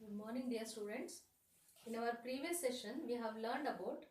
Good morning, dear students. In our previous session, we have learned about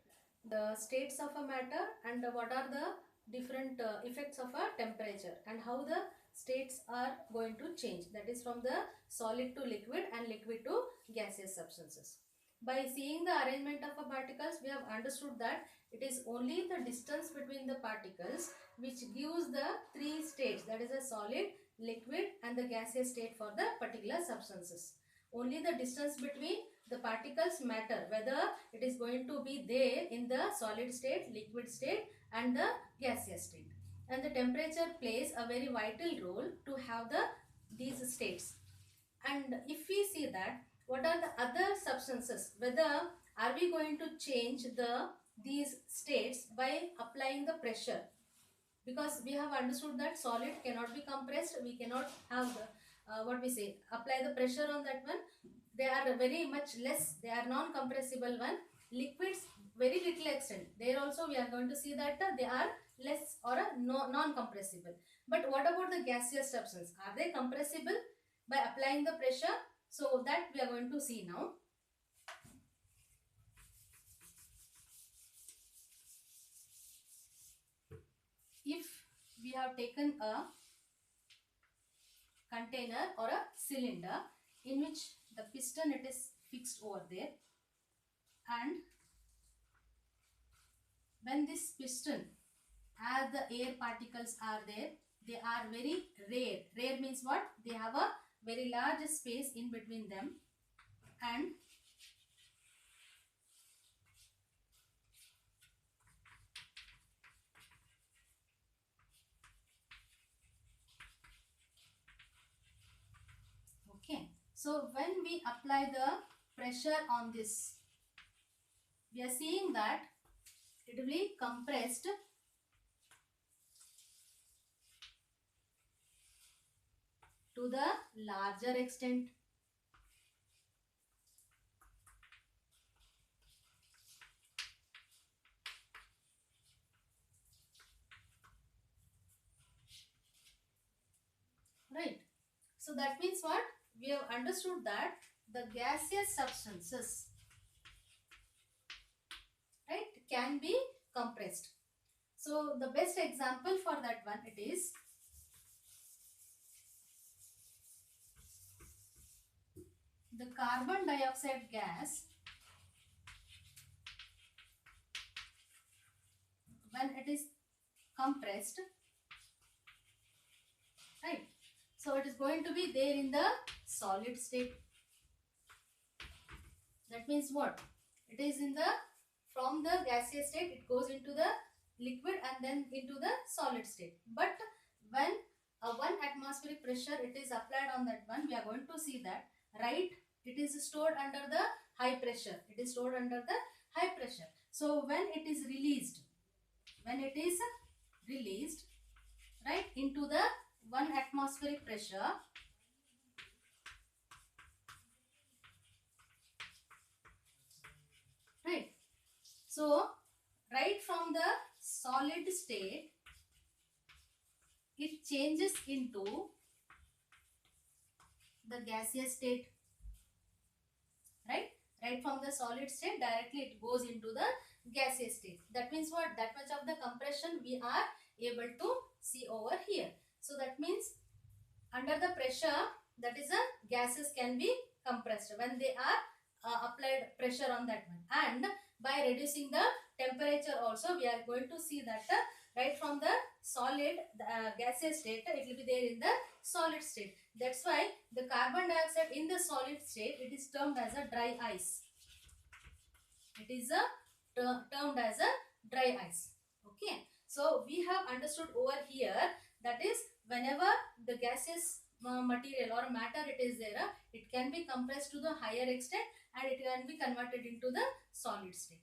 the states of a matter and what are the different effects of a temperature and how the states are going to change. That is from the solid to liquid and liquid to gaseous substances. By seeing the arrangement of a particles, we have understood that it is only the distance between the particles which gives the three states, that is a solid, liquid and the gaseous state for the particular substances. Only the distance between the particles matter, whether it is going to be there in the solid state, liquid state and the gaseous state. And the temperature plays a very vital role to have these states. And if we see that, what are the other substances, whether are we going to change these states by applying the pressure? Because we have understood that solid cannot be compressed, we cannot have what we say, apply the pressure on that one. They are very much less, they are non-compressible one. Liquids, very little extent, there also we are going to see that they are less or non-compressible. But what about the gaseous substance, are they compressible by applying the pressure? So that we are going to see now. If we have taken a container or a cylinder in which the piston, it is fixed over there, and when this piston, as the air particles are there, they are very rare. Rare means what? They have a very large space in between them, and okay, so when we apply the pressure on this, we are seeing that it will be compressed to the larger extent. Right. So that means what? We have understood that the gaseous substances, right, can be compressed. So the best example for that one, it is the carbon dioxide gas. When it is compressed, right, so it is going to be there in the solid state. That means what? It is in the, from the gaseous state it goes into the liquid and then into the solid state. But when 1 atmospheric pressure it is applied on that one, we are going to see that, right, it is stored under the high pressure. It is stored under the high pressure. So when it is released, right, into the 1 atmospheric pressure, right, so right from the solid state it changes into the gaseous state, right from the solid state directly it goes into the gaseous state. That means what? That much of the compression we are able to see over here. So that means under the pressure, that is a gases can be compressed when they are applied pressure on that one. And by reducing the temperature also, we are going to see that right from the solid gaseous state it will be there in the solid state. That's why the carbon dioxide in the solid state, it is termed as a dry ice. It is termed as a dry ice. Okay, so we have understood over here, that is whenever the gaseous material or matter it is there, it can be compressed to the higher extent and it can be converted into the solid state,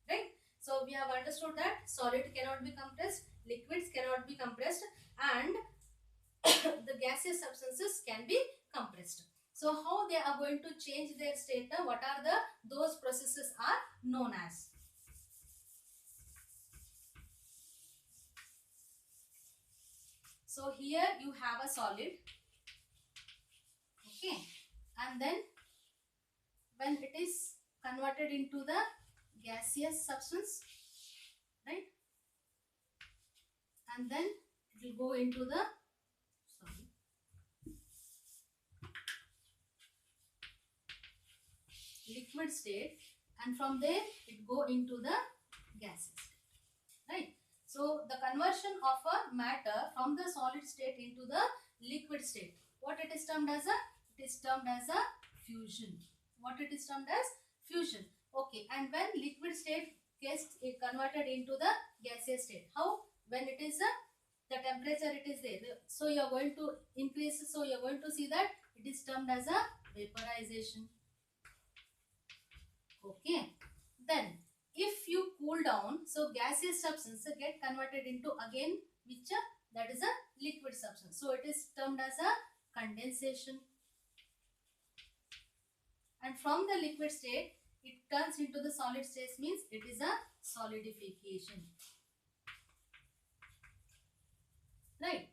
right? So we have understood that solid cannot be compressed, liquids cannot be compressed, and the gaseous substances can be compressed. So how they are going to change their state, what are those processes are known as? So here you have a solid, okay, and then when it is converted into the gaseous substance, right? And then it will go into the liquid state, and from there it go into the gaseous state, right? So the conversion of a matter from the solid state into the liquid state, what it is termed as a, it is termed as a fusion. What it is termed as fusion. Okay, and when liquid state gets converted into the gaseous state, how? When it is the temperature it is there, so you are going to increase, so you are going to see that it is termed as a vaporization. Okay, then if you cool down, so gaseous substance get converted into again which that is a liquid substance, so it is termed as a condensation. And from the liquid state it turns into the solid state, means it is a solidification, right?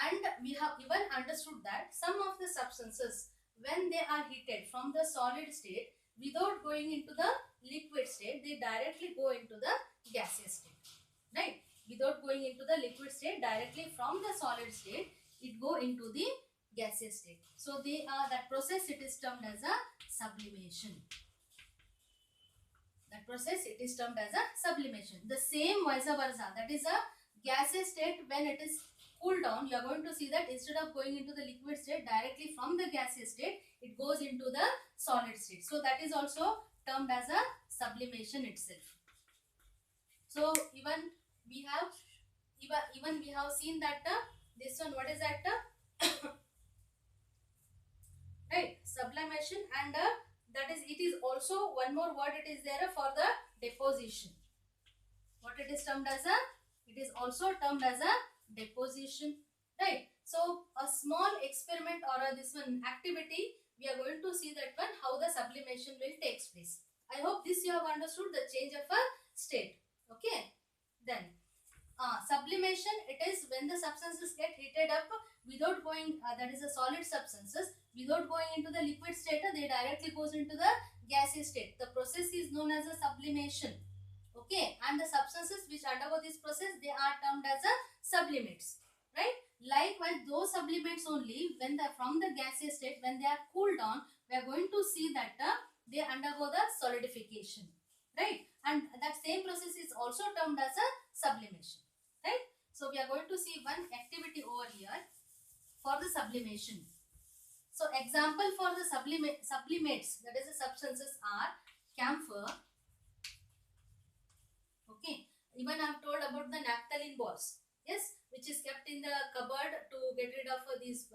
And we have even understood that some of the substances, when they are heated from the solid state without going into the liquid state, they directly go into the gaseous state, right? Without going into the liquid state, directly from the solid state it go into the gaseous state. So they are, that process it is termed as a sublimation. That process it is termed as a sublimation. The same vice versa, that is a gaseous state, when it is cooled down, you are going to see that instead of going into the liquid state, directly from the gaseous state it goes into the solid state. So that is also termed as a sublimation itself. So even we have seen that this one, what is that right, sublimation, and that is, it is also one more word it is there for the deposition. What it is termed as a, it is also termed as a deposition, right? So a small experiment or this one activity, we are going to see that one, how the sublimation will take place. I hope this you have understood, the change of a state. Okay, then sublimation, it is when the substances get heated up without going, that is the solid substances, without going into the liquid state, they directly goes into the gaseous state. The process is known as a sublimation. Okay, and the substances which undergo this process, they are termed as a sublimates, right? Likewise, those sublimates only, when they from the gaseous state, when they are cooled down, we are going to see that they undergo the solidification, right? And that same process is also termed as a sublimation, right? So we are going to see one activity over here for the sublimation. So example for the sublimates, that is the substances, are camphor. Okay, even I have told about the naphthalene balls, yes, which is kept in the cupboard to get rid of these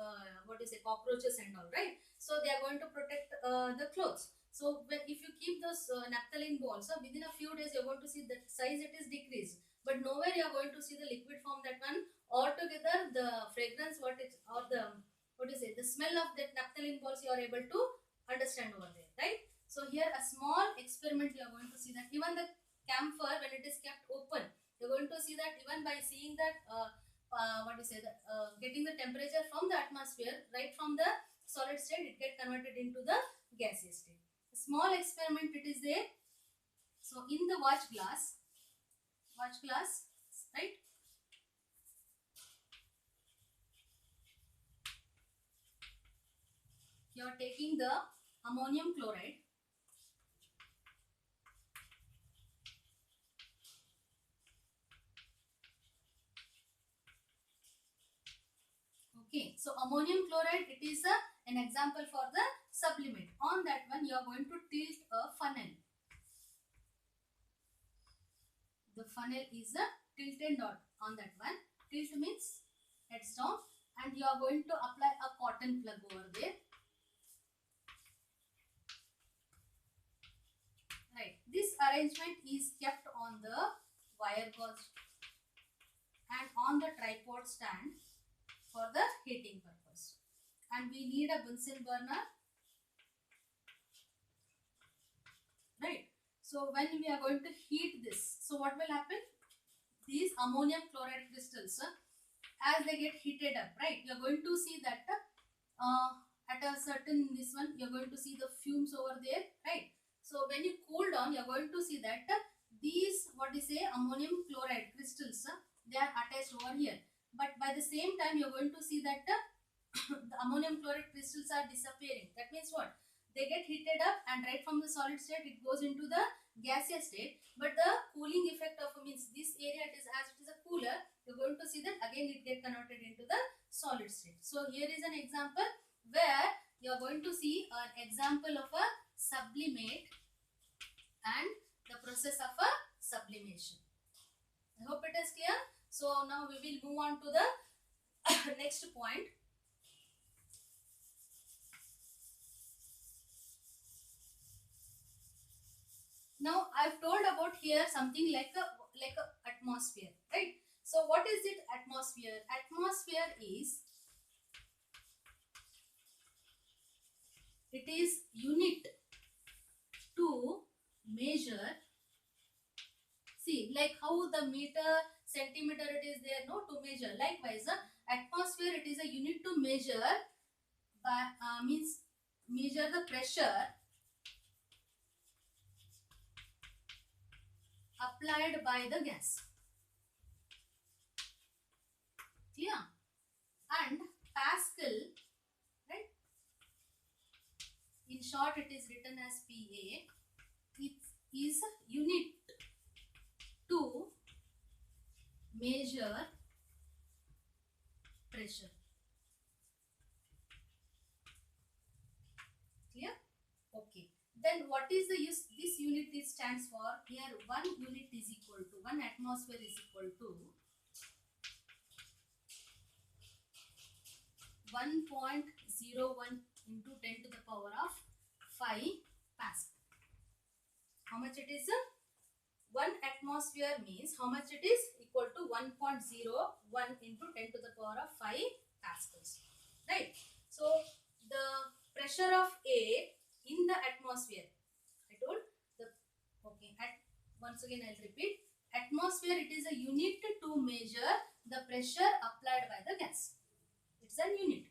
what is it, cockroaches and all, right? So they are going to protect the clothes. So if you keep those naphthalene balls, within a few days you are going to see that size it is decreased, but nowhere you are going to see the liquid form, that one. Altogether the fragrance, what it, or the, what is it, the smell of that naphthalene balls you are able to understand over there, right? So here a small experiment you are going to see that even the camphor, when it is kept open, you're going to see that even by seeing that what is it, getting the temperature from the atmosphere, right from the solid state, it get converted into the gaseous state. A small experiment it is there. So in the watch glass, right, you are taking the ammonium chloride. Okay, so ammonium chloride, it is an example for the sublimate. On that one, you are going to tilt a funnel. The funnel is a tilted dot on that one. Tilt means heads down, and you are going to apply a cotton plug over there. Right. This arrangement is kept on the wire gauze and on the tripod stand for the heating purpose. And we need a Bunsen burner. Right. So when we are going to heat this, so what will happen? These ammonium chloride crystals, as they get heated up, right, you are going to see that at a certain, this one, you are going to see the fumes over there, right? when you cool down, you are going to see that these, what is say, ammonium chloride crystals, they are attached over here. But by the same time, you are going to see that the ammonium chloride crystals are disappearing. That means what? They get heated up, and right from the solid state it goes into the gaseous state. But the cooling effect of means this area, it is as it is a cooler, you're going to see that again it get converted into the solid state. So here is an example where you are going to see an example of a sublimate and the process of a sublimation. I hope it is clear. So now we will move on to the next point. Now I've told about here something like a atmosphere, right? So what is it, atmosphere? Atmosphere is, it is unit to measure. See, like how the meter, centimeter it is there, no, to measure. Likewise, atmosphere, it is a unit to measure by means measure the pressure applied by the gas. Clear? And Pascal, right? In short, it is written as PA. It is unit to measure pressure. Clear? Okay. Then what is the use? This unit is stands for, here 1 unit is equal to, 1 atmosphere is equal to 1.01 into 10 to the power of 5 Pascal. How much it is? 1 atmosphere means how much it is? Equal to 1.01 into 10 to the power of 5 Pascals. Right? So the pressure of air in the atmosphere, I told the, okay, once again I'll repeat, atmosphere, it is a unit to measure the pressure applied by the gas. It's a unit.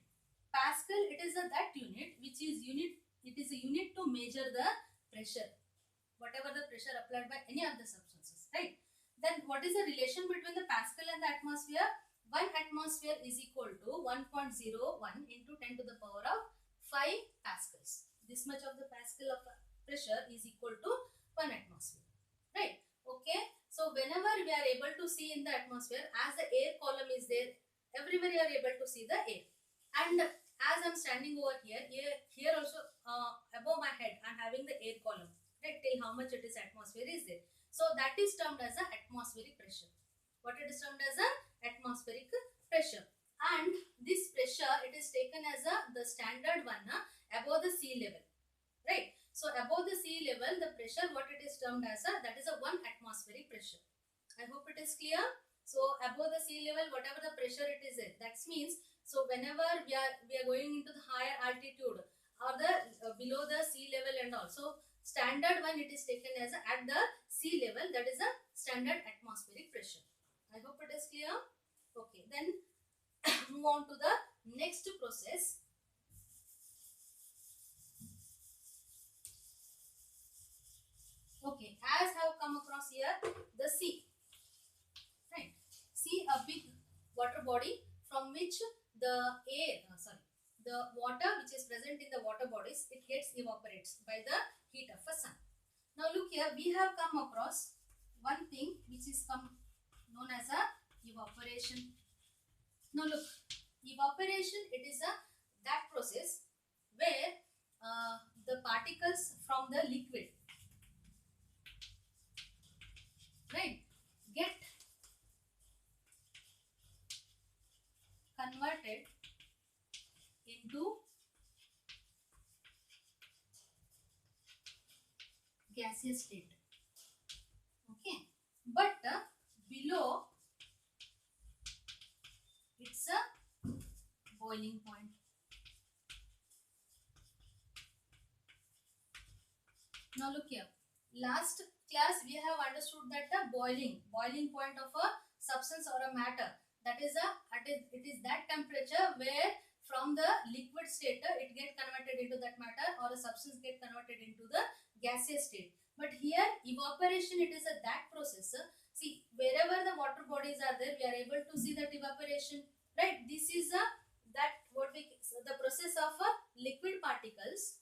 Pascal, it is that unit which is unit, it is a unit to measure the pressure, whatever the pressure applied by any of the substances, right? Then what is the relation between the Pascal and the atmosphere? 1 atmosphere is equal to 1.01 into 10 to the power of 5 Pascals. This much of the Pascal of pressure is equal to 1 atmosphere, right? Okay. So whenever we are able to see in the atmosphere, as the air column is there, everywhere you are able to see the air. And as I'm standing over here, here also above my head, I'm having the air column, right? Till how much it is atmosphere is there. So that is termed as a atmospheric pressure. What it is termed as a atmospheric pressure. And this pressure, it is taken as the standard one above the sea level, right? So above the sea level, the pressure, what it is termed as that is a 1 atmospheric pressure. I hope it is clear. So above the sea level, whatever the pressure it is there, that means, so whenever we are going into the higher altitude or the below the sea level and also, standard one, it is taken as at the sea level, that is a standard atmospheric pressure. I hope it is clear. Okay, then move on to the next process. Okay, as have come across here, the sea, right? See, a big water body from which the air, the water which is present in the water bodies, it gets evaporates by the heat of a sun. Now look here, we have come across one thing which is known as a evaporation. Now look, evaporation, it is that process where the particles from the liquid, right, get converted into gaseous state. Okay, but below it's a boiling point. Now look here, last class we have understood that the boiling point of a substance or a matter, that is it is that temperature where from the liquid state it get converted into that matter, or a substance get converted into the gaseous state. But here evaporation, it is a that process. See, wherever the water bodies are there, we are able to see that evaporation, right? This is a that what we the process of liquid particles,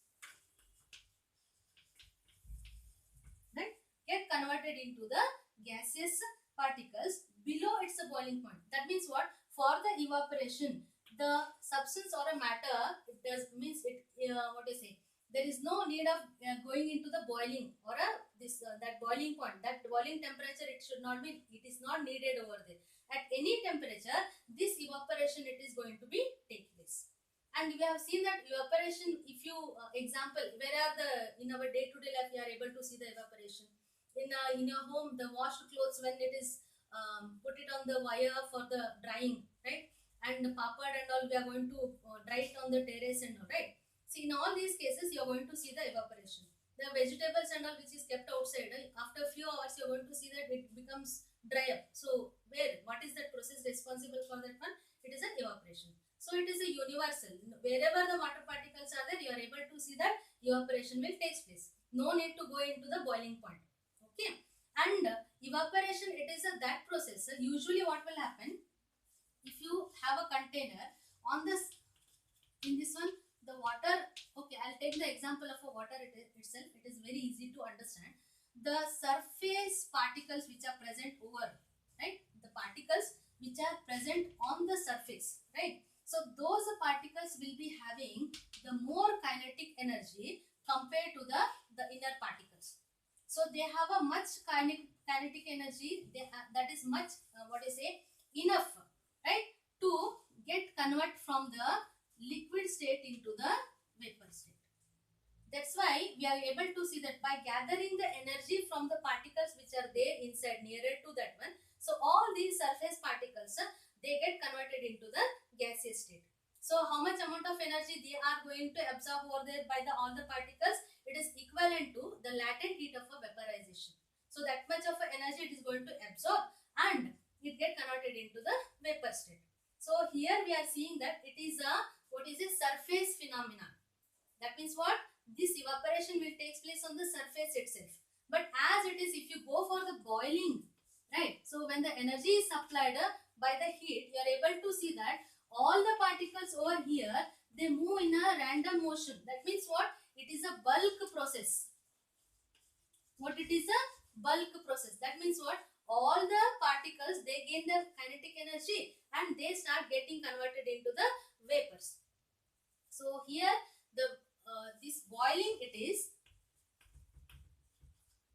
right, get converted into the gaseous particles below its boiling point. That means what? For the evaporation, the substance or a matter, it does means it what I say, there is no need of going into the boiling or this that boiling point, that boiling temperature, it should not be, it is not needed over there. At any temperature, this evaporation, it is going to be take place. And we have seen that evaporation, if you example, where are the in our day to day life we are able to see the evaporation in your home, the washed clothes, when it is put it on the wire for the drying, right? And the papad and all, we are going to dry it on the terrace and all, right? See, in all these cases, you are going to see the evaporation. The vegetables and all which is kept outside, after a few hours, you are going to see that it becomes dry up. So, what is that process responsible for that one? It is an evaporation. So, it is a universal. Wherever the water particles are there, you are able to see that evaporation will take place. No need to go into the boiling point. Okay. And evaporation, it is a that process. Usually, what will happen? If you have a container on this, in this one, the water, okay, I'll take the example of a water itself. It is very easy to understand. The surface particles which are present over, right? The particles which are present on the surface, right? So those particles will be having the more kinetic energy compared to the inner particles. So they have a much kinetic energy. That is much enough, right, to get convert from the liquid state into the vapor state. That's why we are able to see that by gathering the energy from the particles which are there inside nearer to that one. So all these surface particles, they get converted into the gaseous state. So how much amount of energy they are going to absorb over there by all the particles? It is equivalent to the latent heat of a vaporization. So that much of energy it is going to absorb and it get converted into the vapor state. So here we are seeing that it is a surface phenomenon. That means what? This evaporation will take place on the surface itself. But as it is, if you go for the boiling, right? So when the energy is supplied by the heat, you are able to see that all the particles over here, they move in a random motion. That means what? It is a bulk process. What it is? A bulk process. That means what? All the particles, they gain the kinetic energy and they start getting converted into the vapors. So here the this boiling, it is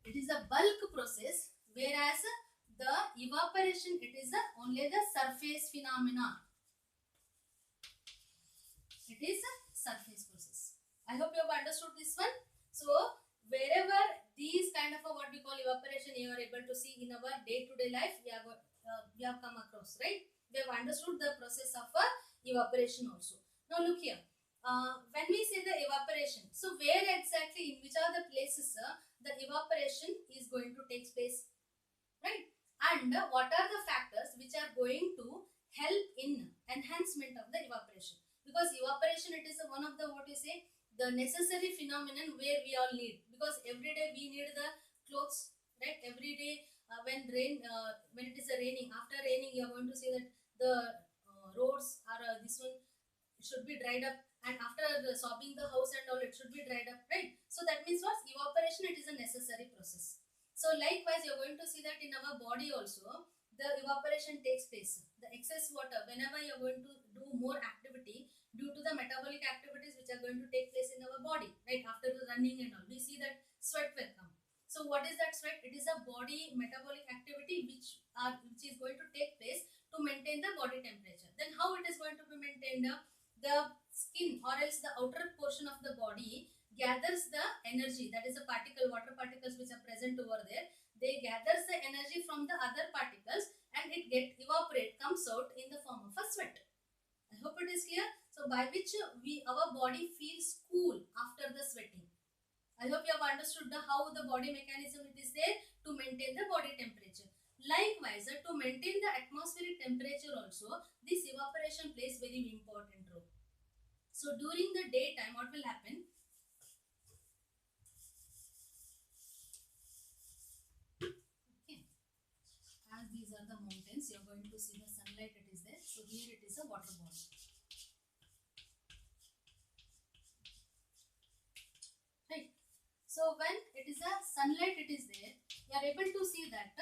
a bulk process, whereas the evaporation, it is only the surface phenomena. It is a surface process. I hope you have understood this one. So wherever these kind of what we call evaporation you are able to see in our day-to-day life, we have come across, right? We have understood the process of evaporation also. Now look here. When we say the evaporation, so where exactly, in which are the places the evaporation is going to take place, right? And what are the factors which are going to help in enhancement of the evaporation? Because evaporation, it is one of the the necessary phenomenon where we all need, because every day we need the clothes, right? Every day when it is raining, after raining you are going to see that the roads are this one, it should be dried up, and after sopping the house and all, it should be dried up, right? So that means what? Evaporation, it is a necessary process. So likewise, you are going to see that in our body also, the evaporation takes place. The excess water, whenever you are going to do more activity, due to the metabolic activities which are going to take place in our body, right? After the running and all, we see that sweat will come. So what is that sweat? It is a body metabolic activity which is going to take place to maintain the body temperature. Then how it is going to be maintained? The skin or else the outer portion of the body gathers the energy, that is the water particles which are present over there. They gathers the energy from the other particles and it comes out in the form of a sweat. I hope it is clear. So by which our body feels cool after the sweating. I hope you have understood how the body mechanism it is there to maintain the body temperature. Likewise, to maintain the atmospheric temperature also, this evaporation plays very important role. So during the daytime, what will happen? mountains, you are going to see the sunlight it is there. So here it is a water body. Right. So when it is a sunlight it is there, you are able to see that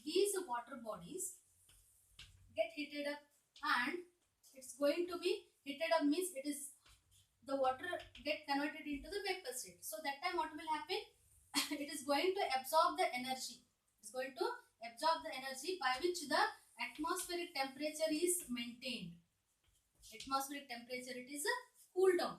these water bodies get heated up, and it's going to be heated up means it is the water get converted into the vapor state. So that time what will happen? It is going to absorb the energy. It's going to absorb the energy by which the atmospheric temperature is maintained. Atmospheric temperature, it is a cool down,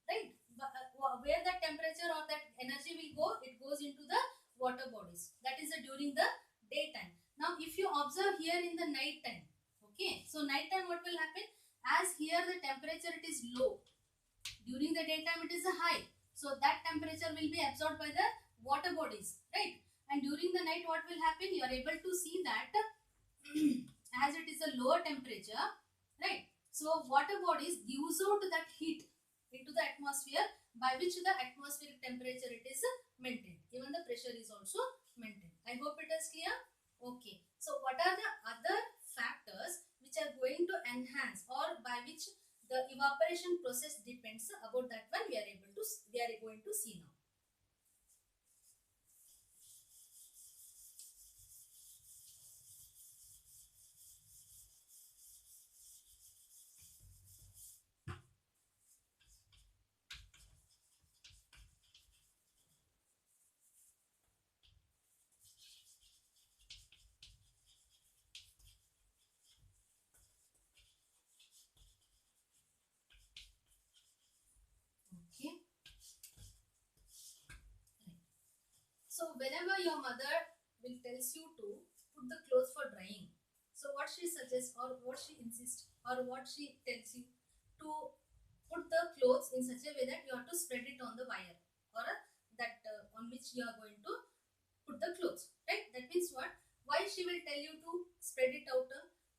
right? Where that temperature or that energy will go, it goes into the water bodies. That is during the daytime. Now if you observe here in the night time, okay, so night time what will happen? As here the temperature it is low, during the daytime it is a high, so that temperature will be absorbed by the water bodies, right? And during the night what will happen? You are able to see that as it is a lower temperature, right? So water bodies gives out that heat into the atmosphere, by which the atmospheric temperature it is maintained. Even the pressure is also maintained. I hope it is clear. Okay, so what are the other factors which are going to enhance, or by which the evaporation process depends? About that one we are going to see now. Okay. So whenever your mother will tells you to put the clothes for drying, so what she suggests, or what she insists, or what she tells you to put the clothes in such a way that you have to spread it on the wire, or that on which you are going to put the clothes, right? That means what? Why she will tell you to spread it out?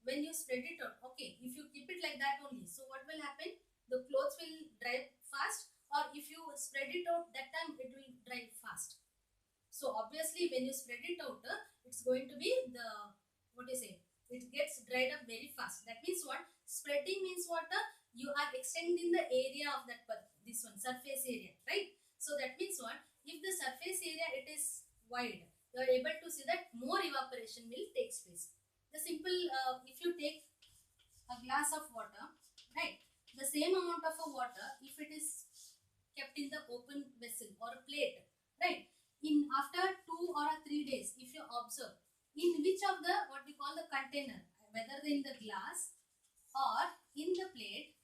When you spread it out, okay, if you keep it like that only, so what will happen? The clothes will dry fast, or if you spread it out, that time it will dry fast. So obviously when you spread it out, it's going to be the, what you say, it gets dried up very fast. That means what? Spreading means what? You are extending the area of that, this one, surface area, right? So that means what? If the surface area it is wide, you are able to see that more evaporation will take place. The simple, if you take a glass of water, right? The same amount of a water, if it is kept in the open vessel or a plate, right? In after 2 or 3 days, if you observe, in which of the, what we call the container, whether in the glass or in the plate,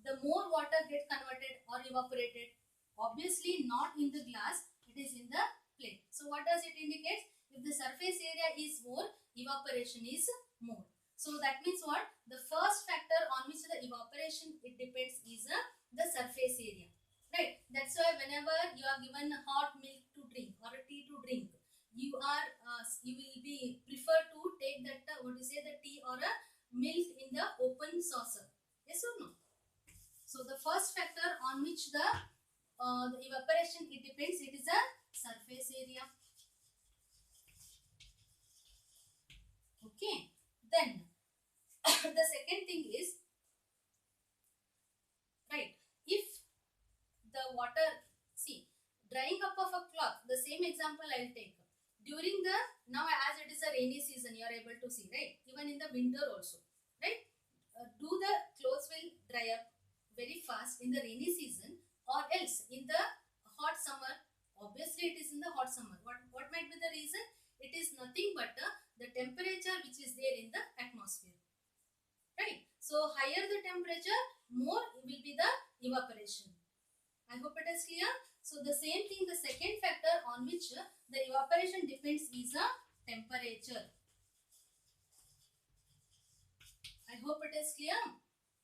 the more water get converted or evaporated? Obviously not in the glass, it is in the plate. So what does it indicate? If the surface area is more, evaporation is more. So that means what? The first factor on which the evaporation it depends is the surface area, right? That's why whenever you are given hot milk to drink or a tea to drink, you will be prefer to take that what you say, the tea or a milk in the open saucer. Yes or no? So the first factor on which the evaporation it depends, it is a surface area. Okay. Then the second thing is, right, if the water, see, drying up of a cloth, the same example I'll take. During the, now as it is a rainy season, you are able to see, right? Even in the winter also, right? Do the clothes will dry up very fast in the rainy season, or else in the hot summer? Obviously it is in the hot summer. What might be the reason? It is nothing but the temperature which is there in the atmosphere, right? So higher the temperature, more will be the evaporation. I hope it is clear. So the same thing, the second factor on which the evaporation depends is a temperature. I hope it is clear.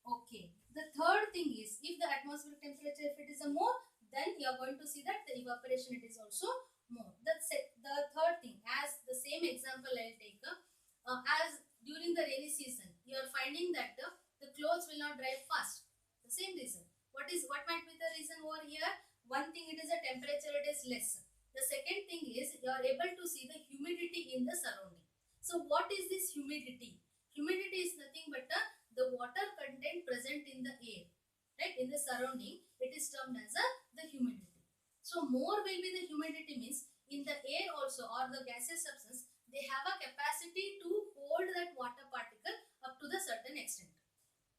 Okay. The third thing is, if the atmospheric temperature, if it is a more, then you are going to see that the evaporation it is also more. That's it. The third thing, as the same example I'll take, as during the rainy season, you are finding that the clothes will not dry fast. The same reason. What might be the reason over here? One thing, it is a temperature it is less. The second thing is, you are able to see the humidity in the surrounding. So what is this humidity? Humidity is nothing but the water content present in the air, right, in the surrounding. It is termed as the humidity. So more will be the humidity means in the air also, or the gaseous substance, they have a capacity to hold that water particle up to the certain extent.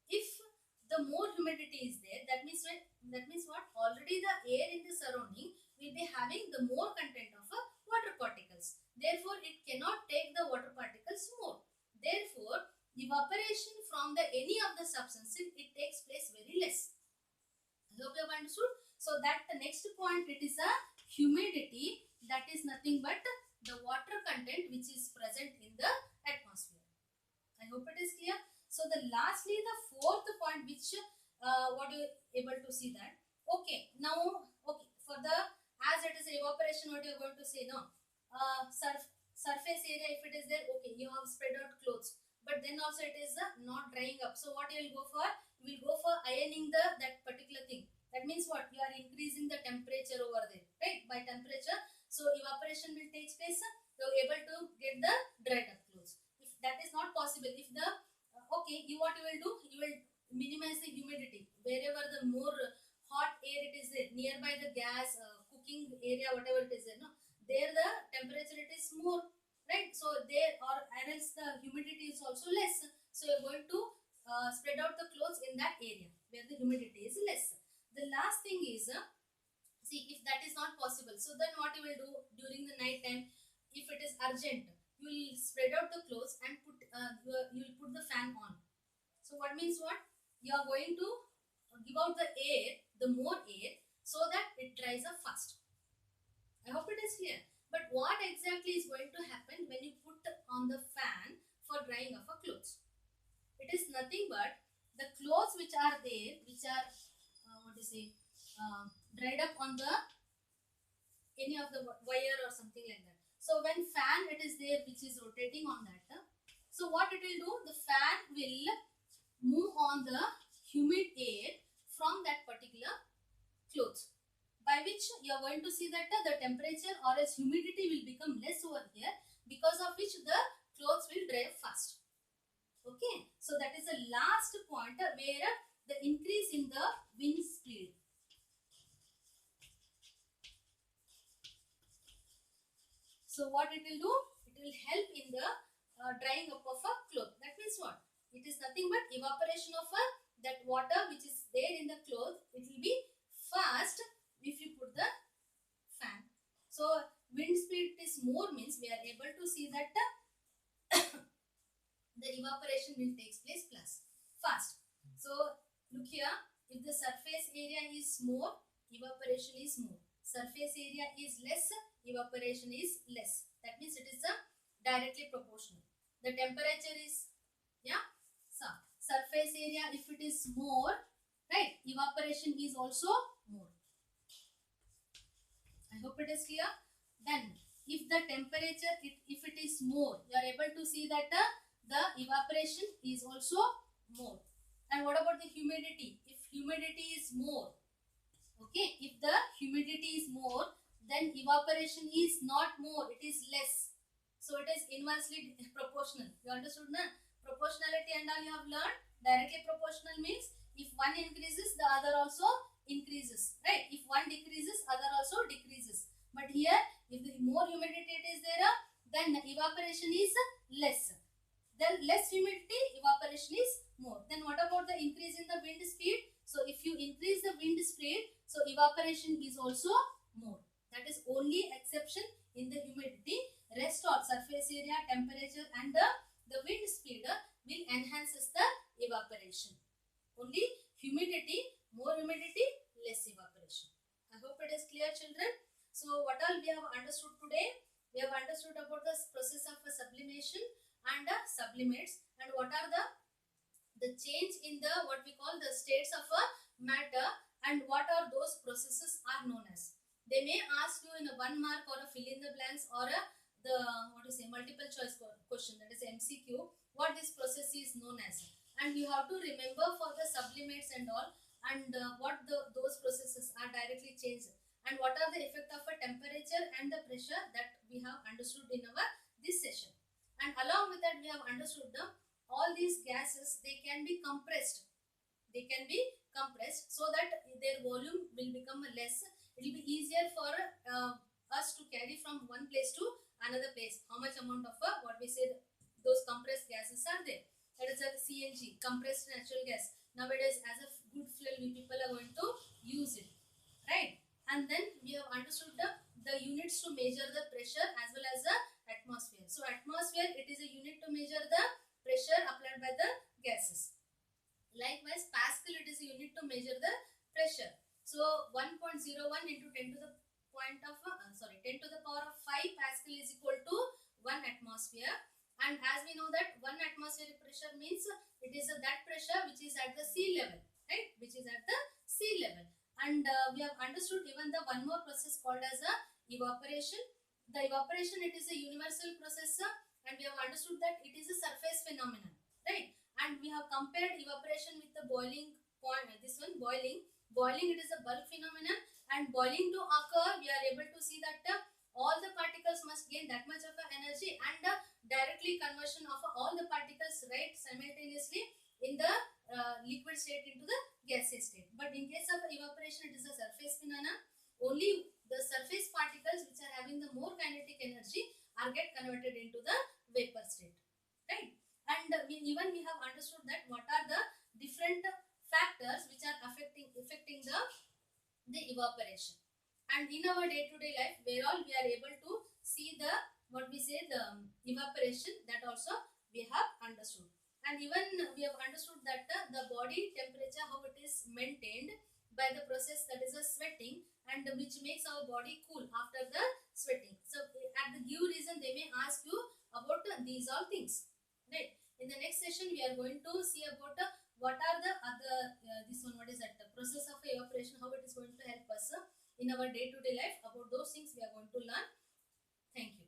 If the more humidity is there, that means what, already the air in the surrounding will be having the more content of water particles. Therefore it cannot take the water particles more. Therefore evaporation from the any of the substances, it takes place very less. I hope you have understood. So that the next point, it is a humidity, that is nothing but the water content which is present in the atmosphere. I hope it is clear. So the lastly, the fourth point, which what you able to see that. Okay, now okay, for the, as it is evaporation, what you are going to say, no, surface area, if it is there, okay, you have spread out clothes, but then also it is not drying up. So what you will go for? You will go for ironing that particular thing. That means what, you are increasing the temperature over there, right? By temperature, so evaporation will take place. You are able to get the dried up clothes. If that is not possible, if the okay, you what you will do, you will minimize the humidity wherever the more hot air it is there, nearby the gas cooking area, whatever it is there, no, there the temperature it is more, right? So there, or else the humidity is also less. So you are going to spread out the clothes in that area where the humidity is less. The last thing is see, if that is not possible, so then what you will do during the night time, if it is urgent, you will spread out the clothes and put you will put the fan on. So what means what, you are going to give out the air, the more air, so that it dries up fast. I hope it is clear. But what exactly is going to happen when you put on the fan for drying of a clothes? It is nothing but the clothes which are there, which are what to say, dried up on the any of the wire or something like that. So when fan it is there, which is rotating on that, so what it will do, the fan will move on the humid air from that particular clothes, by which you are going to see that the temperature or else humidity will become less over here, because of which the clothes will dry fast. Okay, so that is the last point where the increase in the wind speed. So what it will do? It will help in the drying up of a cloth. That means what? It is nothing but evaporation of that water which is there in the cloth. It will be fast if you put the fan. So wind speed is more means we are able to see that the evaporation will take place plus fast. So look here, if the surface area is more, evaporation is more. Surface area is less, evaporation is less. That means it is directly proportional. The temperature is, yeah, so surface area if it is more, right, evaporation is also more. I hope it is clear. Then if the temperature, if it is more, you are able to see that the evaporation is also more. And what about the humidity? If humidity is more, okay, if the humidity is more, then evaporation is not more, it is less. So it is inversely proportional. You understood, na? Proportionality and all you have learned. Directly proportional means if one increases, the other also increases, right? If one decreases, other also decreases. But here, if the more humidity it is there, then evaporation is less. Then less humidity, evaporation is more. Then what about the increase in the wind speed? So if you increase the wind speed, so evaporation is also more. That is only exception in the humidity. Rest all surface area, temperature and the wind speed will enhances the evaporation. Only humidity, more humidity, less evaporation. I hope it is clear, children. So what all we have understood today? We have understood about the process of sublimation and sublimates, and what are the change in the what we call the states of a matter, and what are those processes are known as. They may ask you in a 1 mark or a fill in the blanks or the what to say multiple choice question, that is MCQ, what this process is known as, and you have to remember for the sublimates and all, and what those processes are directly changed, and what are the effect of a temperature and the pressure that we have understood in our this session. And along with that, we have understood all these gases, they can be compressed. They can be compressed so that their volume will become less. It will be easier for us to carry from one place to another place. How much amount of what we said, those compressed gases are there. That is a CNG, compressed natural gas. Nowadays, as a good fuel, we people are going to use it, right? And then we have understood the units to measure the pressure as well as the atmosphere. So atmosphere, it is a unit to measure the pressure applied by the gases. Likewise, Pascal, it is a unit to measure the pressure. So 1.01 into 10 to the point of 10 to the power of 5 Pascal is equal to 1 atmosphere. And as we know that 1 atmospheric pressure means it is that pressure which is at the sea level, right? Which is at the sea level. And we have understood even the one more process called as a evaporation. The evaporation, it is a universal process, and we have understood that it is a surface phenomenon, right? And we have compared evaporation with the boiling point. This one, boiling, it is a bulk phenomenon, and boiling to occur, we are able to see that all the particles must gain that much of energy, and directly conversion of all the particles, right, simultaneously in the liquid state into the gaseous state. But in case of evaporation, it is a surface phenomenon. Only the surface particles which are having the more kinetic energy are get converted into the vapor state, right? And we have understood that what are the different factors which are affecting the evaporation. And in our day-to-day life, where all we are able to see the what we say the evaporation, that also we have understood. And even we have understood that the body temperature, how it is maintained by the process that is a sweating, and which makes our body cool after the sweating. So at the due reason, they may ask you about these all things, right? In the next session, we are going to see about what are the other this one, what is that, the process of evaporation, how it is going to help us in our day-to-day life. About those things we are going to learn. Thank you.